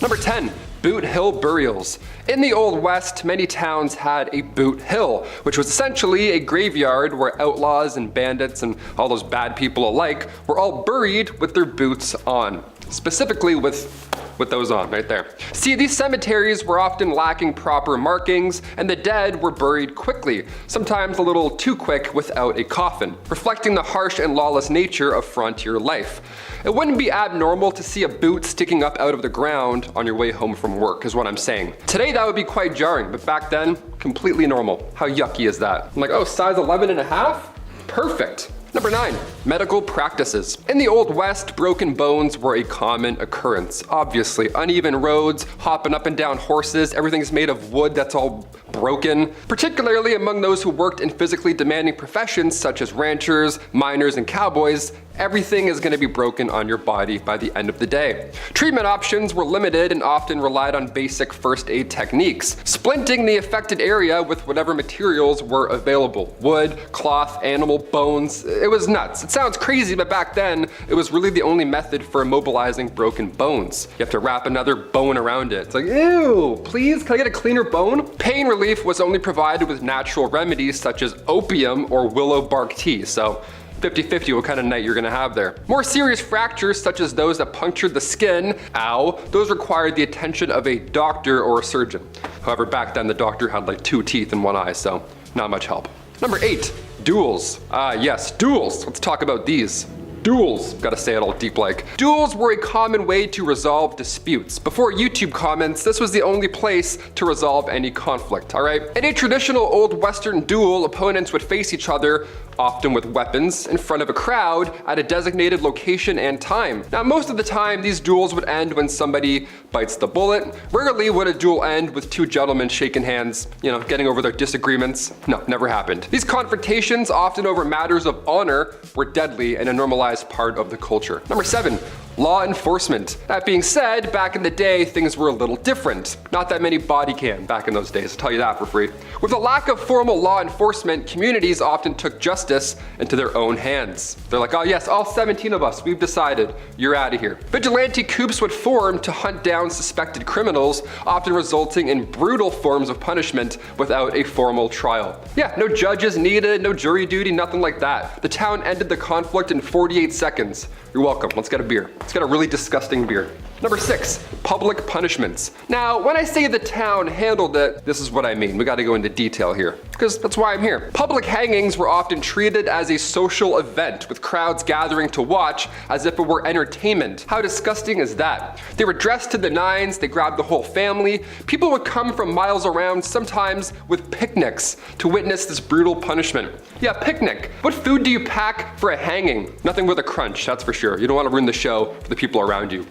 Number 10. Boot Hill burials. In the Old West, many towns had a boot hill, which was essentially a graveyard where outlaws and bandits and all those bad people alike were all buried with their boots on. Specifically with those on right there. See, these cemeteries were often lacking proper markings, and the dead were buried quickly, sometimes a little too quick without a coffin, reflecting the harsh and lawless nature of frontier life. It wouldn't be abnormal to see a boot sticking up out of the ground on your way home from work, is what I'm saying. Today that would be quite jarring, but back then, completely normal. How yucky is that? I'm like, oh, size 11.5? Perfect. Number 9. Medical practices. In the Old West, broken bones were a common occurrence. Obviously, uneven roads, hopping up and down horses, everything's made of wood that's all broken. Particularly among those who worked in physically demanding professions such as ranchers, miners, and cowboys, everything is going to be broken on your body by the end of the day. Treatment options were limited and often relied on basic first aid techniques, splinting the affected area with whatever materials were available. Wood, cloth, animal bones. It was nuts. It sounds crazy, but back then, it was really the only method for immobilizing broken bones. You have to wrap another bone around it. It's like, ew, please, can I get a cleaner bone? Pain relief was only provided with natural remedies such as opium or willow bark tea, so 50-50 what kind of night you're gonna have there. More serious fractures, such as those that punctured the skin, ow, those required the attention of a doctor or a surgeon. However, back then the doctor had like 2 teeth in 1 eye, so not much help. Number 8, duels. Yes, duels. Let's talk about these. Duels, gotta say it all deep like. Duels were a common way to resolve disputes. Before YouTube comments, this was the only place to resolve any conflict, alright? In a traditional old Western duel, opponents would face each other, often with weapons, in front of a crowd at a designated location and time. Now, most of the time, these duels would end when somebody bites the bullet. Rarely would a duel end with 2 gentlemen shaking hands, getting over their disagreements. No, never happened. These confrontations, often over matters of honor, were deadly and a normalized part of the culture. Number 7. Law enforcement. That being said, back in the day, things were a little different. Not that many body cam back in those days, I'll tell you that for free. With a lack of formal law enforcement, communities often took justice into their own hands. They're like, oh yes, all 17 of us, we've decided, you're out of here. Vigilante coups would form to hunt down suspected criminals, often resulting in brutal forms of punishment without a formal trial. Yeah, no judges needed, no jury duty, nothing like that. The town ended the conflict in 48 seconds. You're welcome, let's get a beer. Let's get a really disgusting beer. Number 6, public punishments. Now, when I say the town handled it, this is what I mean. We gotta go into detail here, because that's why I'm here. Public hangings were often treated as a social event, with crowds gathering to watch as if it were entertainment. How disgusting is that? They were dressed to the nines, they grabbed the whole family. People would come from miles around, sometimes with picnics, to witness this brutal punishment. Yeah, picnic. What food do you pack for a hanging? Nothing with a crunch, that's for sure. You don't want to ruin the show for the people around you.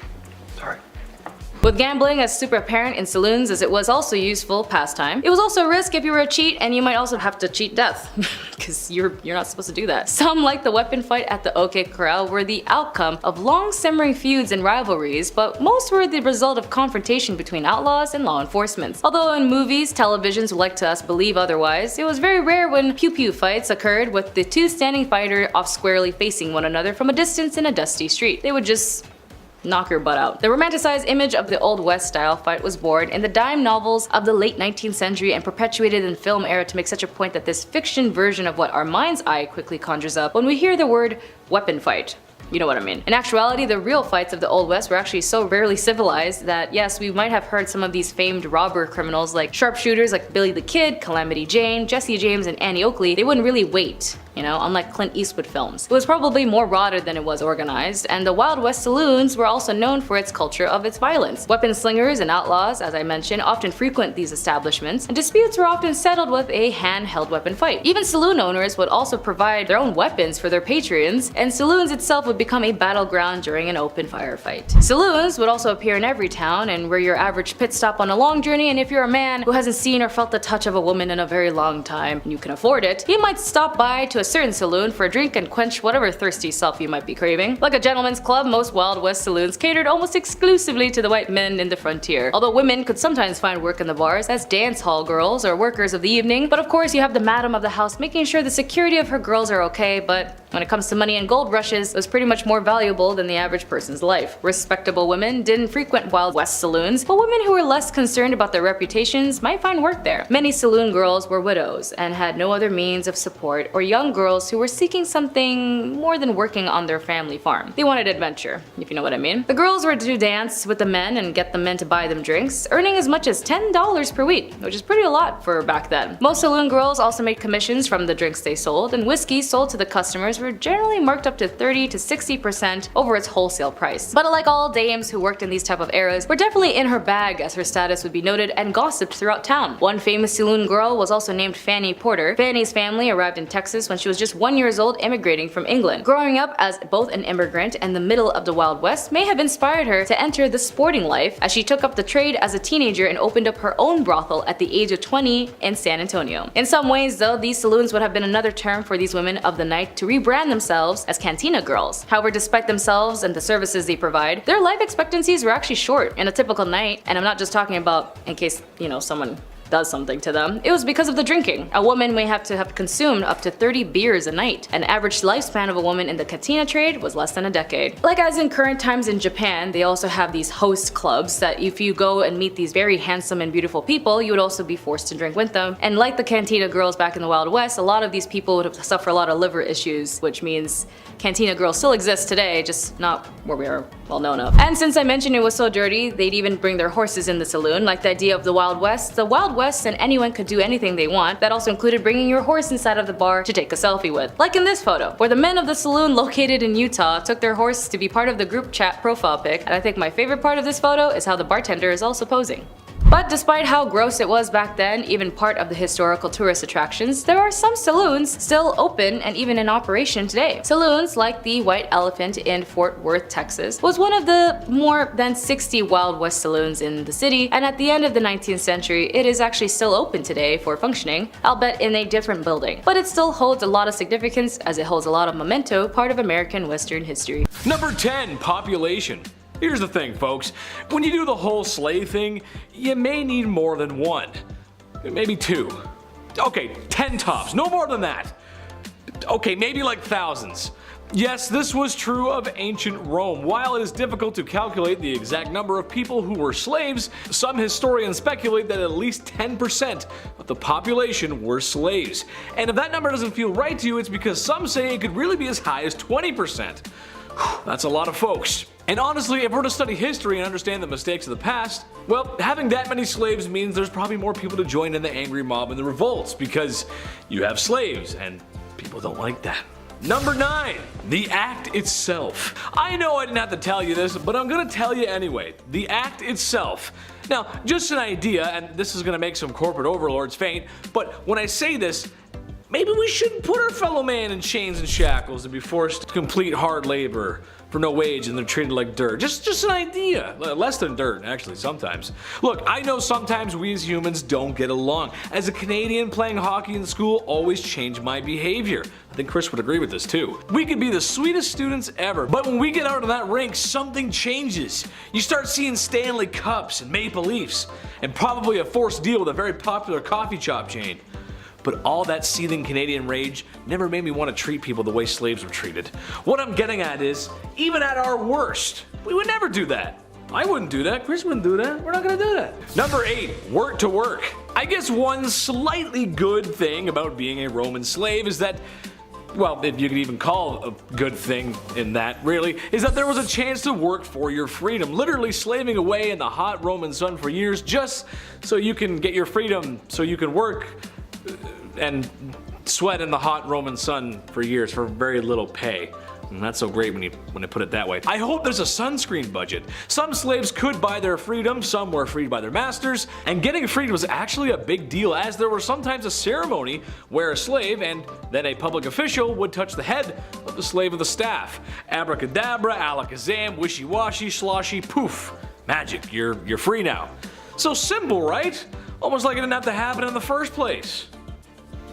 Sorry. With gambling as super apparent in saloons as it was also useful pastime, it was also a risk if you were a cheat, and you might also have to cheat death, because you're not supposed to do that. Some, like the weapon fight at the OK Corral, were the outcome of long simmering feuds and rivalries, but most were the result of confrontation between outlaws and law enforcement. Although in movies, televisions would like to us believe otherwise, it was very rare when pew-pew fights occurred with the 2 standing fighters off squarely facing one another from a distance in a dusty street. They would just knock your butt out. The romanticized image of the Old West style fight was born in the dime novels of the late 19th century and perpetuated in film era to make such a point that this fiction version of what our mind's eye quickly conjures up when we hear the word weapon fight. You know what I mean. In actuality, the real fights of the Old West were actually so rarely civilized that yes, we might have heard some of these famed robber criminals like sharpshooters like Billy the Kid, Calamity Jane, Jesse James, and Annie Oakley. They wouldn't really wait, unlike Clint Eastwood films. It was probably more rotted than it was organized, and the Wild West saloons were also known for its culture of its violence. Weapon slingers and outlaws, as I mentioned, often frequent these establishments, and disputes were often settled with a handheld weapon fight. Even saloon owners would also provide their own weapons for their patrons, and saloons itself would become a battleground during an open firefight. Saloons would also appear in every town and were your average pit stop on a long journey, and if you're a man who hasn't seen or felt the touch of a woman in a very long time, and you can afford it, you might stop by to a certain saloon for a drink and quench whatever thirsty self you might be craving. Like a gentleman's club, most Wild West saloons catered almost exclusively to the white men in the frontier, although women could sometimes find work in the bars as dance hall girls or workers of the evening. But of course you have the madam of the house making sure the security of her girls are okay, but When it comes to money and gold rushes, it was pretty much more valuable than the average person's life. Respectable women didn't frequent Wild West saloons, but women who were less concerned about their reputations might find work there. Many saloon girls were widows and had no other means of support, or young girls who were seeking something more than working on their family farm. They wanted adventure, if you know what I mean. The girls were to dance with the men and get the men to buy them drinks, earning as much as $10 per week, which is pretty a lot for back then. Most saloon girls also made commissions from the drinks they sold, and whiskey sold to the customers were generally marked up to 30 to 60% over its wholesale price. But like all dames who worked in these type of eras, were definitely in her bag, as her status would be noted and gossiped throughout town. One famous saloon girl was also named Fanny Porter. Fanny's family arrived in Texas when she was just 1 year old, immigrating from England. Growing up as both an immigrant and the middle of the Wild West may have inspired her to enter the sporting life, as she took up the trade as a teenager and opened up her own brothel at the age of 20 in San Antonio. In some ways though, these saloons would have been another term for these women of the night to rebrand themselves as cantina girls. However, despite themselves and the services they provide, their life expectancies were actually short. In a typical night, and I'm not just talking about in case, someone does something to them, it was because of the drinking. A woman may have to have consumed up to 30 beers a night. An average lifespan of a woman in the cantina trade was less than a decade. Like as in current times in Japan, they also have these host clubs that if you go and meet these very handsome and beautiful people, you would also be forced to drink with them. And like the cantina girls back in the Wild West, a lot of these people would have suffered a lot of liver issues, which means cantina girls still exist today, just not where we are well known of. And since I mentioned it was so dirty, they'd even bring their horses in the saloon. Like the idea of the Wild West and anyone could do anything they want. That also included bringing your horse inside of the bar to take a selfie with. Like in this photo, where the men of the saloon located in Utah took their horse to be part of the group chat profile pic, and I think my favorite part of this photo is how the bartender is also posing. But despite how gross it was back then, even part of the historical tourist attractions, there are some saloons still open and even in operation today. Saloons like the White Elephant in Fort Worth, Texas, was one of the more than 60 Wild West saloons in the city, and at the end of the 19th century, it is actually still open today for functioning, albeit in a different building. But it still holds a lot of significance, as it holds a lot of memento, part of American Western history. Number 10. Population. Here's the thing, folks. When you do the whole slave thing, you may need more than one. Maybe two. Okay, 10 tops. No more than that. Okay, maybe like thousands. Yes, this was true of ancient Rome. While it is difficult to calculate the exact number of people who were slaves, some historians speculate that at least 10% of the population were slaves. And if that number doesn't feel right to you, it's because some say it could really be as high as 20%. That's a lot of folks. And honestly, if we're to study history and understand the mistakes of the past, well, having that many slaves means there's probably more people to join in the angry mob and the revolts, because you have slaves and people don't like that. Number 9. The act itself. I know I didn't have to tell you this, but I'm gonna tell you anyway. The act itself. Now, just an idea, and this is gonna make some corporate overlords faint, but when I say this, maybe we shouldn't put our fellow man in chains and shackles and be forced to complete hard labor for no wage, and they're treated like dirt. Just an idea. Less than dirt, actually, sometimes. Look, I know sometimes we as humans don't get along. As a Canadian, playing hockey in school always changed my behavior. I think Chris would agree with this too. We could be the sweetest students ever, but when we get out of that rink, something changes. You start seeing Stanley Cups and Maple Leafs, and probably a forced deal with a very popular coffee shop chain. But all that seething Canadian rage never made me want to treat people the way slaves were treated. What I'm getting at is, even at our worst, we would never do that. I wouldn't do that, Chris wouldn't do that, we're not gonna do that. Number 8, work to work. I guess one slightly good thing about being a Roman slave is that, well, if you could even call a good thing in that, really, is that there was a chance to work for your freedom. Literally slaving away in the hot Roman sun for years just so you can get your freedom, so you can work and sweat in the hot Roman sun for years for very little pay. And that's so great when you put it that way. I hope there's a sunscreen budget. Some slaves could buy their freedom, some were freed by their masters, and getting freed was actually a big deal, as there was sometimes a ceremony where a slave and then a public official would touch the head of the slave of the staff. Abracadabra, alakazam, wishy-washy, sloshy, poof. Magic, you're free now. So simple, right? Almost like it didn't have to happen in the first place.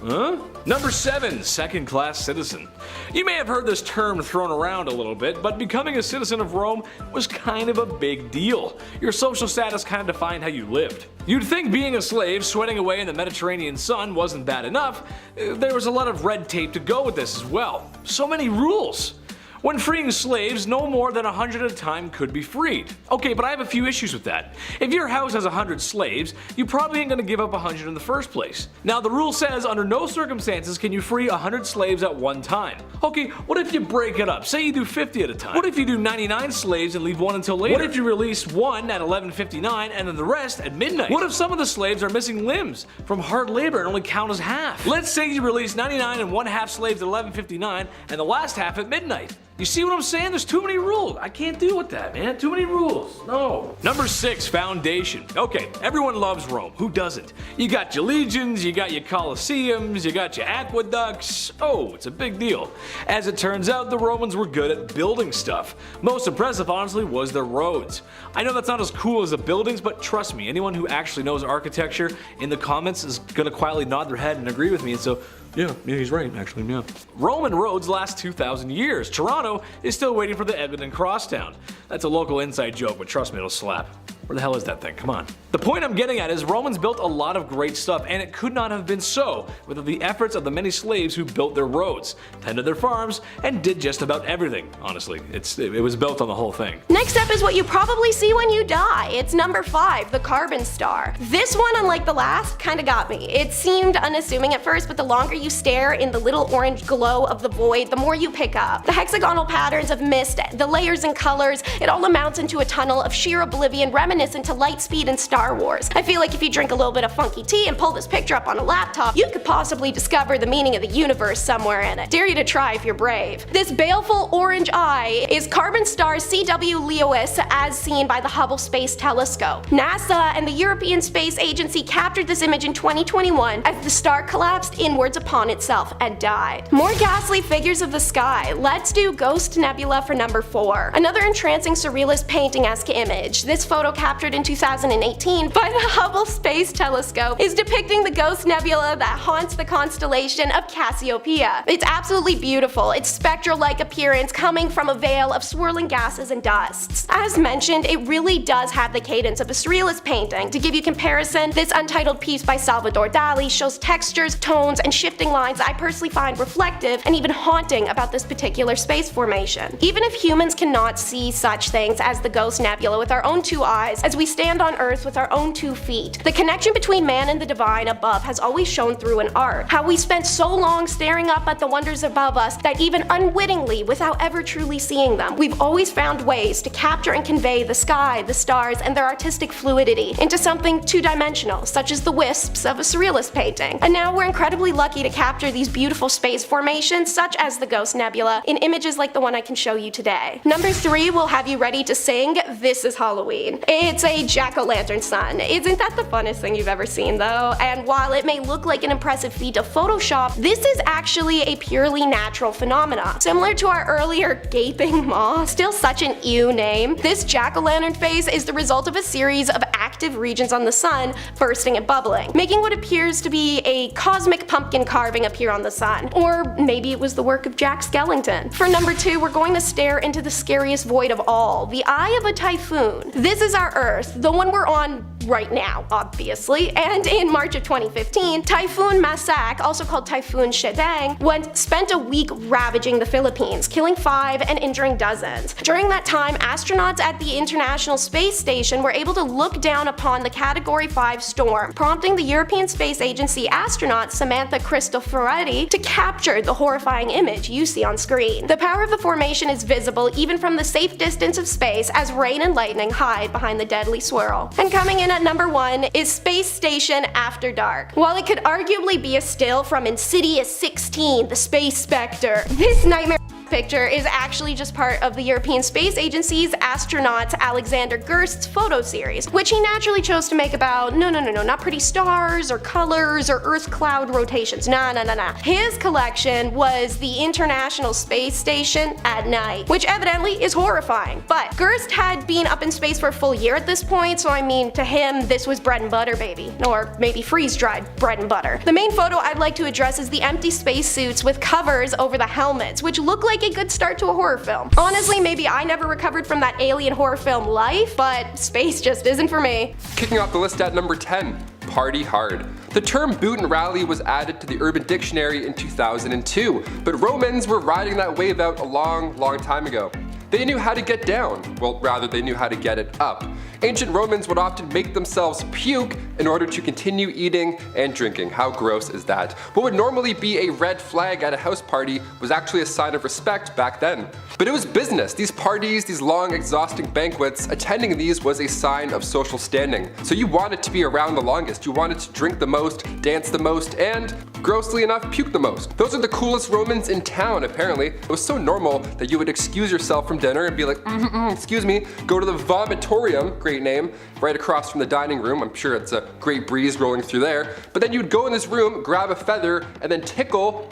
Huh? Number 7, second-class citizen. You may have heard this term thrown around a little bit, but becoming a citizen of Rome was kind of a big deal. Your social status kind of defined how you lived. You'd think being a slave sweating away in the Mediterranean sun wasn't bad enough. There was a lot of red tape to go with this as well. So many rules. When freeing slaves, no more than 100 at a time could be freed. Okay, but I have a few issues with that. If your house has 100 slaves, you probably ain't gonna give up 100 in the first place. Now the rule says under no circumstances can you free 100 slaves at one time. Okay, what if you break it up? Say you do 50 at a time. What if you do 99 slaves and leave one until later? What if you release one at 11:59 and then the rest at midnight? What if some of the slaves are missing limbs from hard labor and only count as half? Let's say you release 99 and one half slaves at 11:59 and the last half at midnight. You see what I'm saying? There's too many rules. I can't deal with that, man. Too many rules. No. Number 6, foundation. Okay, everyone loves Rome. Who doesn't? You got your legions, you got your colosseums, you got your aqueducts. Oh, it's a big deal. As it turns out, the Romans were good at building stuff. Most impressive, honestly, was their roads. I know that's not as cool as the buildings, but trust me, anyone who actually knows architecture in the comments is gonna quietly nod their head and agree with me, and so yeah, he's right, actually, yeah. Roman roads last 2,000 years. Toronto is still waiting for the Eglinton Crosstown. That's a local inside joke, but trust me, it'll slap. Where the hell is that thing? Come on. The point I'm getting at is Romans built a lot of great stuff, and it could not have been so without the efforts of the many slaves who built their roads, tended their farms, and did just about everything. Honestly, it was built on the whole thing. Next up is what you probably see when you die. It's number 5, the carbon star. This one, unlike the last, kinda got me. It seemed unassuming at first, but the longer you stare in the little orange glow of the void, the more you pick up. The hexagonal patterns of mist, the layers and colors, it all amounts into a tunnel of sheer oblivion reminiscent to Lightspeed and Star Wars. I feel like if you drink a little bit of funky tea and pull this picture up on a laptop, you could possibly discover the meaning of the universe somewhere in it. Dare you to try if you're brave. This baleful orange eye is carbon star CW Lewis as seen by the Hubble Space Telescope. NASA and the European Space Agency captured this image in 2021 as the star collapsed inwards upon itself and died. More ghastly figures of the sky. Let's do Ghost Nebula for number 4. Another entrancing surrealist painting-esque image. This photo captured in 2018 by the Hubble Space Telescope is depicting the ghost nebula that haunts the constellation of Cassiopeia. It's absolutely beautiful, its spectral-like appearance coming from a veil of swirling gases and dusts. As mentioned, it really does have the cadence of a surrealist painting. To give you comparison, this untitled piece by Salvador Dali shows textures, tones, and shifting lines that I personally find reflective and even haunting about this particular space formation. Even if humans cannot see such things as the ghost nebula with our own 2 eyes, as we stand on Earth with our own 2 feet, the connection between man and the divine above has always shown through in art. How we spent so long staring up at the wonders above us that even unwittingly, without ever truly seeing them, we've always found ways to capture and convey the sky, the stars, and their artistic fluidity into something 2-dimensional, such as the wisps of a surrealist painting. And now we're incredibly lucky to capture these beautiful space formations, such as the Ghost Nebula, in images like the one I can show you today. Number 3 will have you ready to sing This Is Halloween. It's a jack-o'-lantern sun. Isn't that the funnest thing you've ever seen though? And while it may look like an impressive feat of Photoshop, this is actually a purely natural phenomena. Similar to our earlier gaping maw, still such an ew name, this jack-o'-lantern face is the result of a series of active regions on the sun bursting and bubbling, making what appears to be a cosmic pumpkin carving appear on the sun. Or maybe it was the work of Jack Skellington. For number 2, we're going to stare into the scariest void of all, the eye of a typhoon. This is our Earth, the one we're on right now, obviously, and in March of 2015, Typhoon Masak, also called Typhoon Shedang, spent a week ravaging the Philippines, killing 5 and injuring dozens. During that time, astronauts at the International Space Station were able to look down upon the Category 5 storm, prompting the European Space Agency astronaut Samantha Cristoforetti to capture the horrifying image you see on screen. The power of the formation is visible even from the safe distance of space as rain and lightning hide behind the deadly swirl. And coming in at number 1 is Space Station After Dark. While it could arguably be a still from Insidious 16, the Space Spectre, this nightmare picture is actually just part of the European Space Agency's astronaut Alexander Gerst's photo series, which he naturally chose to make about not pretty stars or colors or Earth cloud rotations. Nah. His collection was the International Space Station at night, which evidently is horrifying. But Gerst had been up in space for a full year at this point, so I mean, to him, this was bread and butter, baby. Or maybe freeze-dried bread and butter. The main photo I'd like to address is the empty spacesuits with covers over the helmets, which look like a good start to a horror film. Honestly, maybe I never recovered from that alien horror film life, but space just isn't for me. Kicking off the list at number 10. Party hard. The term boot and rally was added to the Urban Dictionary in 2002, but Romans were riding that wave out a long time ago. They knew how to get down. Well, rather, they knew how to get it up. Ancient Romans would often make themselves puke in order to continue eating and drinking. How gross is that? What would normally be a red flag at a house party was actually a sign of respect back then. But it was business. These parties, these long, exhausting banquets, attending these was a sign of social standing. So you wanted to be around the longest. You wanted to drink the most, dance the most, and, grossly enough, puke the most. Those are the coolest Romans in town, apparently. It was so normal that you would excuse yourself from dinner and be like, excuse me, go to the vomitorium, great name, right across from the dining room. I'm sure it's a great breeze rolling through there. But then you'd go in this room, grab a feather, and then tickle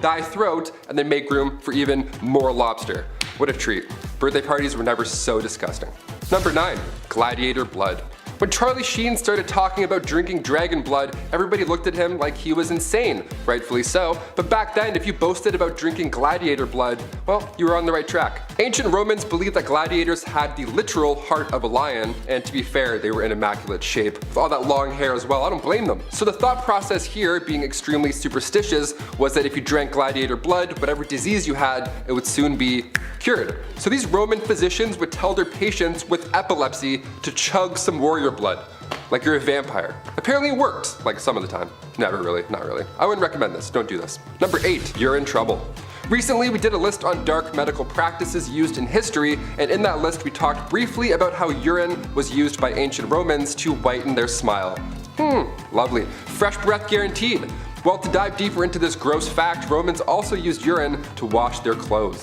thy throat, and then make room for even more lobster. What a treat. Birthday parties were never so disgusting. Number 9. Gladiator blood. When Charlie Sheen started talking about drinking dragon blood, everybody looked at him like he was insane, rightfully so, but back then if you boasted about drinking gladiator blood, well, you were on the right track. Ancient Romans believed that gladiators had the literal heart of a lion, and to be fair, they were in immaculate shape, with all that long hair as well. I don't blame them. So the thought process here, being extremely superstitious, was that if you drank gladiator blood, whatever disease you had, it would soon be cured. So these Roman physicians would tell their patients with epilepsy to chug some warrior blood, like you're a vampire. Apparently it worked, like some of the time. Never really, not really. I wouldn't recommend this, don't do this. Number 8, you're in trouble. Recently we did a list on dark medical practices used in history, and in that list we talked briefly about how urine was used by ancient Romans to whiten their smile. Lovely. Fresh breath guaranteed. Well, to dive deeper into this gross fact, Romans also used urine to wash their clothes.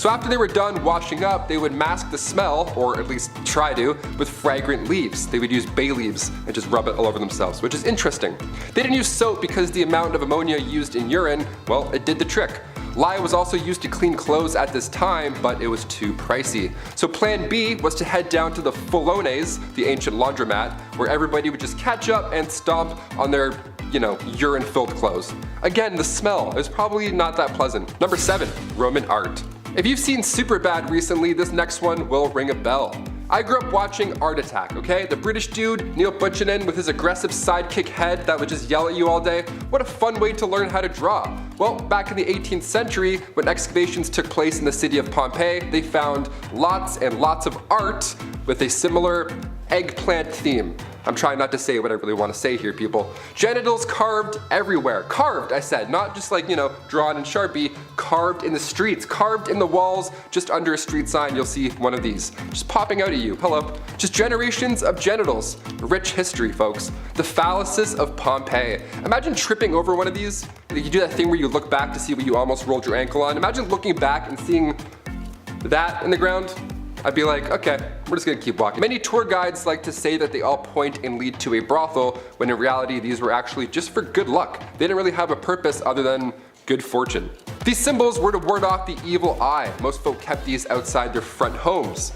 So after they were done washing up, they would mask the smell, or at least try to, with fragrant leaves. They would use bay leaves and just rub it all over themselves, which is interesting. They didn't use soap because the amount of ammonia used in urine, well, it did the trick. Lye was also used to clean clothes at this time, but it was too pricey. So plan B was to head down to the Saloons, the ancient laundromat, where everybody would just catch up and stomp on their urine-filled clothes. Again, the smell is probably not that pleasant. Number 7, Roman art. If you've seen Superbad recently, this next one will ring a bell. I grew up watching Art Attack, okay? The British dude, Neil Buchanan, with his aggressive sidekick head that would just yell at you all day. What a fun way to learn how to draw. Well, back in the 18th century, when excavations took place in the city of Pompeii, they found lots and lots of art with a similar eggplant theme. I'm trying not to say what I really want to say here, people. Genitals carved everywhere. Carved, I said, not just like, drawn in Sharpie. Carved in the streets, carved in the walls. Just under a street sign, you'll see one of these. Just popping out at you. Hello. Just generations of genitals. Rich history, folks. The phalluses of Pompeii. Imagine tripping over one of these. You do that thing where you look back to see what you almost rolled your ankle on. Imagine looking back and seeing that in the ground. I'd be like, okay, we're just gonna keep walking. Many tour guides like to say that they all point and lead to a brothel, when in reality these were actually just for good luck. They didn't really have a purpose other than good fortune. These symbols were to ward off the evil eye. Most folk kept these outside their front homes,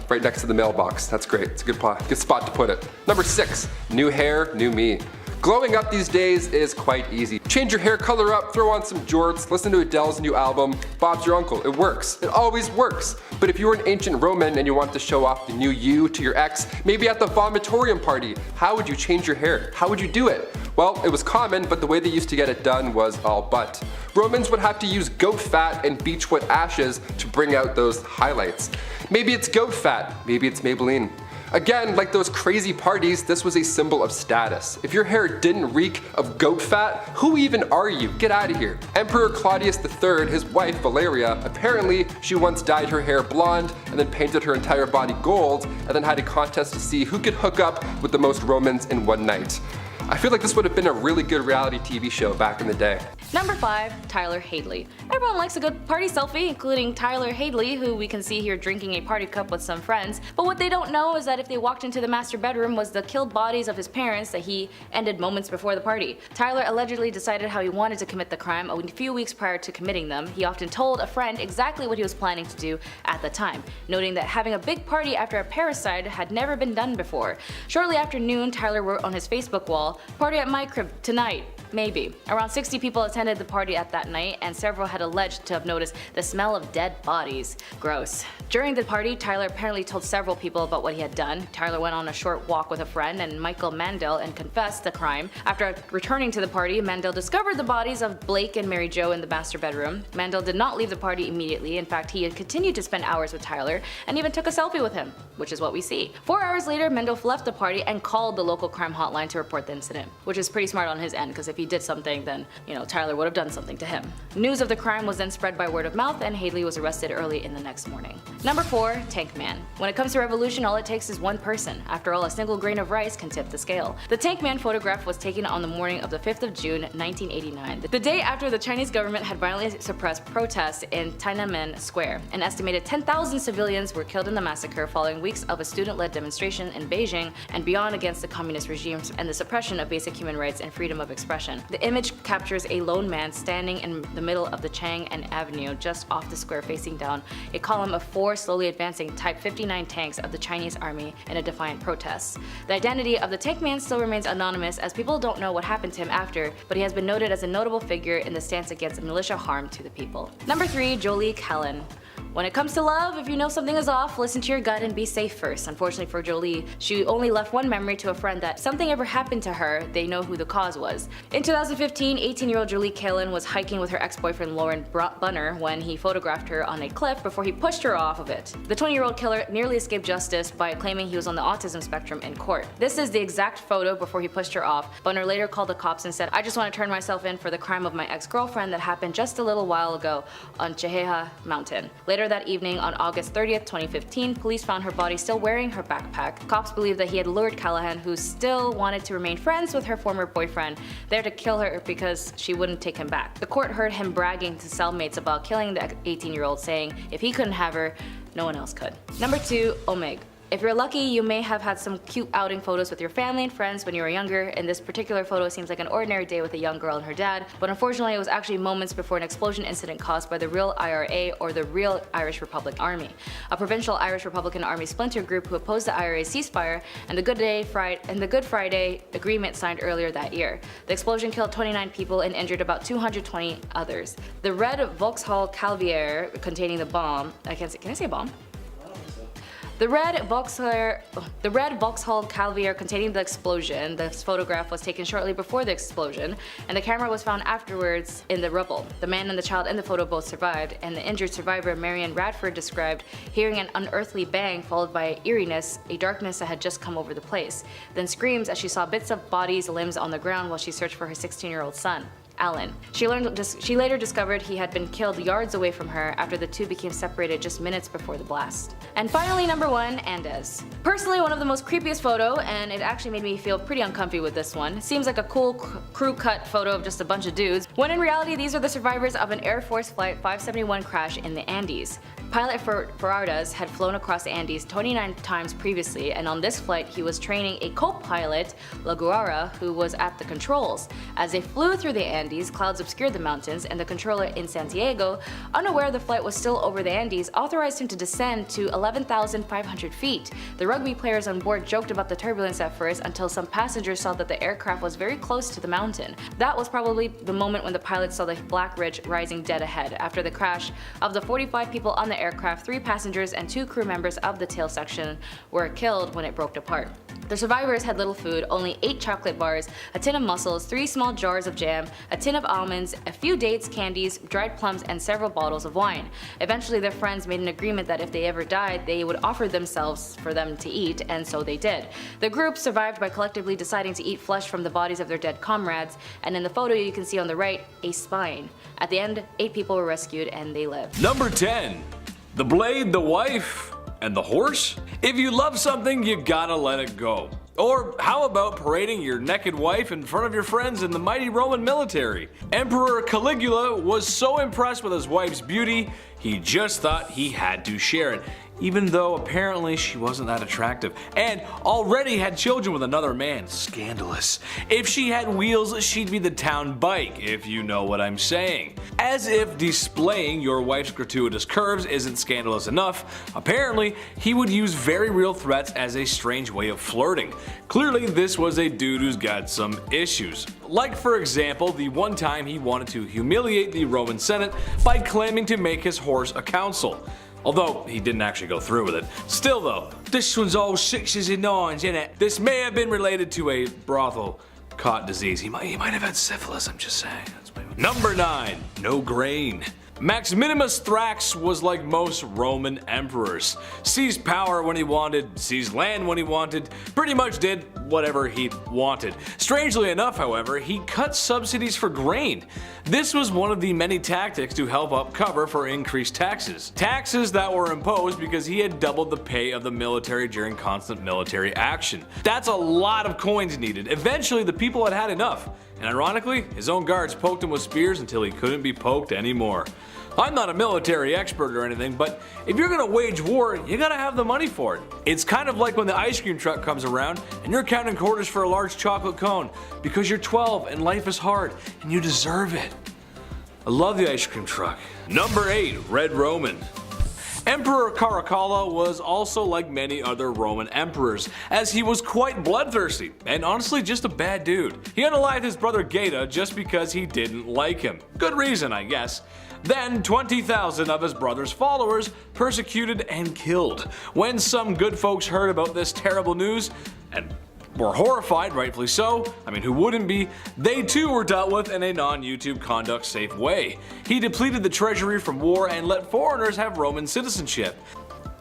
right next to the mailbox. That's great, it's a good spot to put it. Number 6, new hair, new me. Glowing up these days is quite easy. Change your hair color up, throw on some jorts, listen to Adele's new album, Bob's Your Uncle. It works. It always works. But if you were an ancient Roman and you want to show off the new you to your ex, maybe at the vomitorium party, how would you change your hair? How would you do it? Well, it was common, but the way they used to get it done was all but. Romans would have to use goat fat and beechwood ashes to bring out those highlights. Maybe it's goat fat, maybe it's Maybelline. Again, like those crazy parties, this was a symbol of status. If your hair didn't reek of goat fat, who even are you? Get out of here. Emperor Claudius III, his wife Valeria, apparently she once dyed her hair blonde and then painted her entire body gold and then had a contest to see who could hook up with the most Romans in one night. I feel like this would have been a really good reality TV show back in the day. Number 5. Tyler Hadley. Everyone likes a good party selfie, including Tyler Hadley, who we can see here drinking a party cup with some friends. But what they don't know is that if they walked into the master bedroom was the killed bodies of his parents that he ended moments before the party. Tyler allegedly decided how he wanted to commit the crime a few weeks prior to committing them. He often told a friend exactly what he was planning to do at the time, noting that having a big party after a parricide had never been done before. Shortly after noon, Tyler wrote on his Facebook wall, "Party at my crib tonight. Maybe." Around 60 people attended the party at that night, and several had alleged to have noticed the smell of dead bodies. Gross. During the party, Tyler apparently told several people about what he had done. Tyler went on a short walk with a friend and Michael Mandel and confessed the crime. After returning to the party, Mandel discovered the bodies of Blake and Mary Jo in the master bedroom. Mandel did not leave the party immediately. In fact, he had continued to spend hours with Tyler and even took a selfie with him, which is what we see. 4 hours later, Mandel left the party and called the local crime hotline to report the incident, which is pretty smart on his end, because if he did something, then, Tyler would have done something to him. News of the crime was then spread by word of mouth, and Hadley was arrested early in the next morning. Number 4. Tank Man. When it comes to revolution, all it takes is one person. After all, a single grain of rice can tip the scale. The Tank Man photograph was taken on the morning of the 5th of June, 1989, the day after the Chinese government had violently suppressed protests in Tiananmen Square. An estimated 10,000 civilians were killed in the massacre following weeks of a student-led demonstration in Beijing and beyond against the communist regimes and the suppression of basic human rights and freedom of expression. The image captures a lone man standing in the middle of the Chang'an Avenue just off the square facing down a column of 4 slowly advancing Type 59 tanks of the Chinese army in a defiant protest. The identity of the Tank Man still remains anonymous as people don't know what happened to him after, but he has been noted as a notable figure in the stance against militia harm to the people. Number 3. Jolie Callan. When it comes to love, if you know something is off, listen to your gut and be safe first. Unfortunately for Jolie, she only left one memory to a friend that something ever happened to her, they know who the cause was. In 2015, 18-year-old Jolie Callan was hiking with her ex-boyfriend Lauren Bunner when he photographed her on a cliff before he pushed her off of it. The 20-year-old killer nearly escaped justice by claiming he was on the autism spectrum in court. This is the exact photo before he pushed her off. Bunner later called the cops and said, "I just want to turn myself in for the crime of my ex-girlfriend that happened just a little while ago on Cheheha Mountain." Later that evening, on August 30th, 2015, police found her body still wearing her backpack. Cops believe that he had lured Callahan, who still wanted to remain friends with her former boyfriend, there to kill her because she wouldn't take him back. The court heard him bragging to cellmates about killing the 18-year-old, saying if he couldn't have her, no one else could. Number 2. OMAG. If you're lucky, you may have had some cute outing photos with your family and friends when you were younger. In this particular photo, it seems like an ordinary day with a young girl and her dad, but unfortunately it was actually moments before an explosion incident caused by the real IRA, or the Real Irish Republic Army, a provincial Irish Republican Army splinter group who opposed the IRA's ceasefire and the Good Friday Agreement signed earlier that year. The explosion killed 29 people and injured about 220 others. The red Vauxhall Calvaire containing the bomb, can I say bomb? The red Vauxhall Calvaire containing the explosion. This photograph was taken shortly before the explosion, and the camera was found afterwards in the rubble. The man and the child in the photo both survived, and the injured survivor, Marion Radford, described hearing an unearthly bang followed by eeriness, a darkness that had just come over the place. Then screams as she saw bits of bodies, limbs on the ground while she searched for her 16-year-old son, Alan. She later discovered he had been killed yards away from her after the two became separated just minutes before the blast. And finally, number 1, Andes. Personally, one of the most creepiest photo, and it actually made me feel pretty uncomfy with this one. It seems like a cool crew cut photo of just a bunch of dudes, when in reality these are the survivors of an Air Force Flight 571 crash in the Andes. Pilot Ferradas had flown across the Andes 29 times previously, and on this flight he was training a co-pilot, La Guara, who was at the controls. As they flew through the Andes, clouds obscured the mountains, and the controller in Santiago, unaware the flight was still over the Andes, authorized him to descend to 11,500 feet. The rugby players on board joked about the turbulence at first until some passengers saw that the aircraft was very close to the mountain. That was probably the moment when the pilots saw the black ridge rising dead ahead. After the crash, of the 45 people on the aircraft, 3 passengers and 2 crew members of the tail section were killed when it broke apart. The survivors had little food, only 8 chocolate bars, a tin of mussels, 3 small jars of jam, a tin of almonds, a few dates, candies, dried plums, and several bottles of wine. Eventually their friends made an agreement that if they ever died, they would offer themselves for them to eat, and so they did. The group survived by collectively deciding to eat flesh from the bodies of their dead comrades, and in the photo you can see on the right, a spine. At the end, 8 people were rescued and they lived. Number 10. The blade, the wife, and the horse? If you love something, you gotta let it go. Or how about parading your naked wife in front of your friends in the mighty Roman military? Emperor Caligula was so impressed with his wife's beauty, he just thought he had to share it, even though apparently she wasn't that attractive, and already had children with another man. Scandalous. If she had wheels, she'd be the town bike, if you know what I'm saying. As if displaying your wife's gratuitous curves isn't scandalous enough, apparently he would use very real threats as a strange way of flirting. Clearly this was a dude who's got some issues. Like for example, the one time he wanted to humiliate the Roman Senate by claiming to make his horse a consul. Although he didn't actually go through with it. Still though, this one's all sixes and nines, innit? This may have been related to a brothel caught disease. He might have had syphilis, I'm just saying. Number 9. No grain. Maximinus Thrax was like most Roman emperors. Seized power when he wanted, seized land when he wanted, pretty much did whatever he wanted. Strangely enough, however, he cut subsidies for grain. This was one of the many tactics to help up cover for increased taxes. Taxes that were imposed because he had doubled the pay of the military during constant military action. That's a lot of coins needed. Eventually the people had had enough. And ironically, his own guards poked him with spears until he couldn't be poked anymore. I'm not a military expert or anything, but if you're gonna wage war, you gotta have the money for it. It's kind of like when the ice cream truck comes around and you're counting quarters for a large chocolate cone because you're 12 and life is hard and you deserve it. I love the ice cream truck. Number 8. Red Roman. Emperor Caracalla was also like many other Roman emperors, as he was quite bloodthirsty, and honestly just a bad dude. He unalived his brother Gaeta just because he didn't like him. Good reason, I guess. Then 20,000 of his brother's followers persecuted and killed. When some good folks heard about this terrible news, and were horrified, rightfully so, I mean who wouldn't be, they too were dealt with in a non-YouTube conduct safe way. He depleted the treasury from war and let foreigners have Roman citizenship.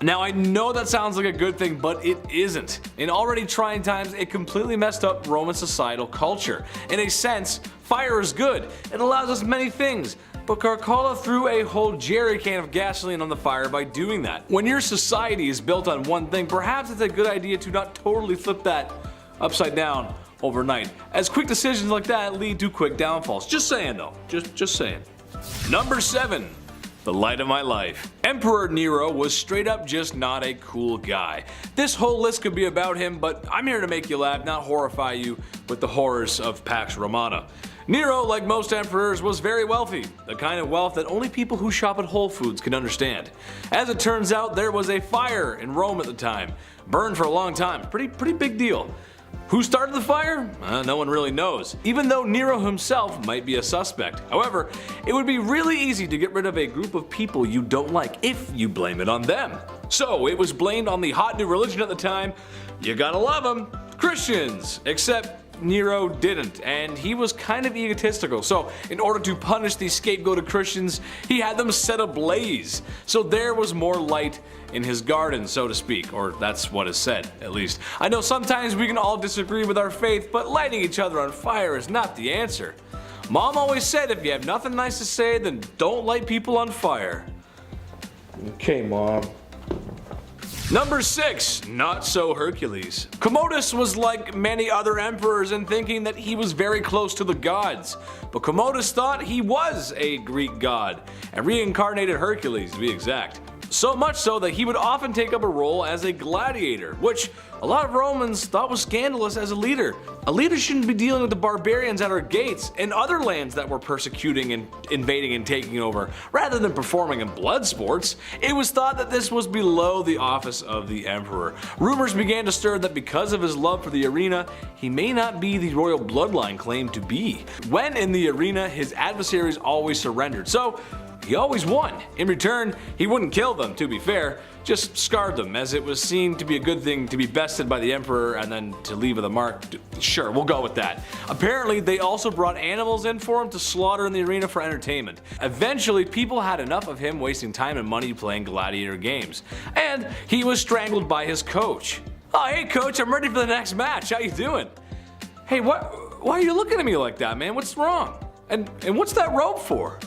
Now I know that sounds like a good thing, but it isn't. In already trying times, it completely messed up Roman societal culture. In a sense, fire is good. It allows us many things. But Caracalla threw a whole jerry can of gasoline on the fire by doing that. When your society is built on one thing, perhaps it's a good idea to not totally flip that upside down overnight, as quick decisions like that lead to quick downfalls. Just saying though, just saying. Number 7. The light of my life. Emperor Nero was straight up just not a cool guy. This whole list could be about him, but I'm here to make you laugh, not horrify you with the horrors of Pax Romana. Nero, like most emperors, was very wealthy, the kind of wealth that only people who shop at Whole Foods can understand. As it turns out, there was a fire in Rome at the time. Burned for a long time, pretty big deal. Who started the fire? No one really knows, even though Nero himself might be a suspect. However, it would be really easy to get rid of a group of people you don't like if you blame it on them. So it was blamed on the hot new religion at the time. You gotta love them, Christians, except Nero didn't, and he was kind of egotistical, so in order to punish the scapegoated Christians, he had them set ablaze. So there was more light in his garden, so to speak, or that's what is said, at least. I know sometimes we can all disagree with our faith, but lighting each other on fire is not the answer. Mom always said if you have nothing nice to say, then don't light people on fire. Okay, Mom. Number 6. Not so Hercules. Commodus was like many other emperors in thinking that he was very close to the gods, but Commodus thought he was a Greek god, a reincarnated Hercules to be exact. So much so that he would often take up a role as a gladiator, which a lot of Romans thought was scandalous as a leader. A leader shouldn't be dealing with the barbarians at our gates and other lands that were persecuting and invading and taking over, rather than performing in blood sports. It was thought that this was below the office of the emperor. Rumors began to stir that because of his love for the arena, he may not be the royal bloodline claimed to be. When in the arena, his adversaries always surrendered, so he always won. In return, he wouldn't kill them, to be fair, just scarred them, as it was seen to be a good thing to be bested by the emperor and then to leave with a mark. Sure, we'll go with that. Apparently, they also brought animals in for him to slaughter in the arena for entertainment. Eventually, people had enough of him wasting time and money playing gladiator games, and he was strangled by his coach. Oh, hey coach, I'm ready for the next match. How you doing? Hey, why are you looking at me like that, man? What's wrong? And what's that rope for?